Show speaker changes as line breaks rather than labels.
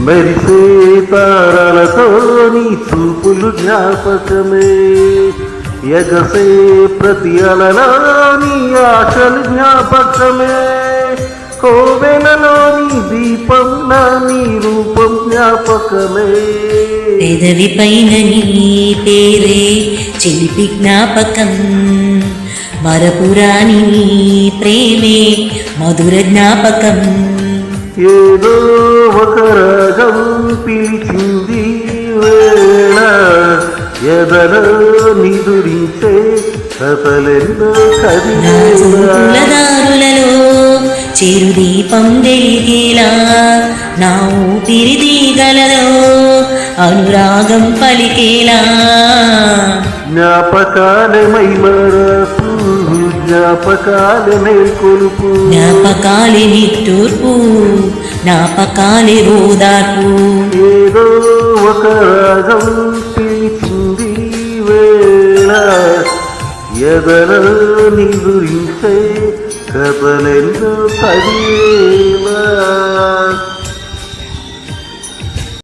మెరిసే తారలతో నీ చూపులు జ్ఞాపకమే, ఎగసే ప్రతి అలలో నీ ఆశలు జ్ఞాపకమే, కోవెలలోని దీపంలా నీ రూపం జ్ఞాపకమే.
పెదవి పైన నీ పేరే చిలిపి జ్ఞాపకం, మరపురాని నీ ప్రేమే మధుర జ్ఞాపకం.
ఏదో ఒక రాగం పిలిచింది వేళ, ఎదలో నిదురించే కథలెన్నో
దారులలో చిరుదీపం వెలిగేలా, నా ఊపిరి తీగలలో అనురాగం పలికేలా.
జ్ఞాపకాలే మైమరపు, జ్ఞాపకాలే మేల్కొలుపు,
జ్ఞాపకాలే నిట్టూర్పు, జ్ఞాపకాలే ఓదార్పు.
ఏదో ఒక రాగం పిలిచింది వేళ, ఎదలో నిదురించే కథలెన్నో చదివే.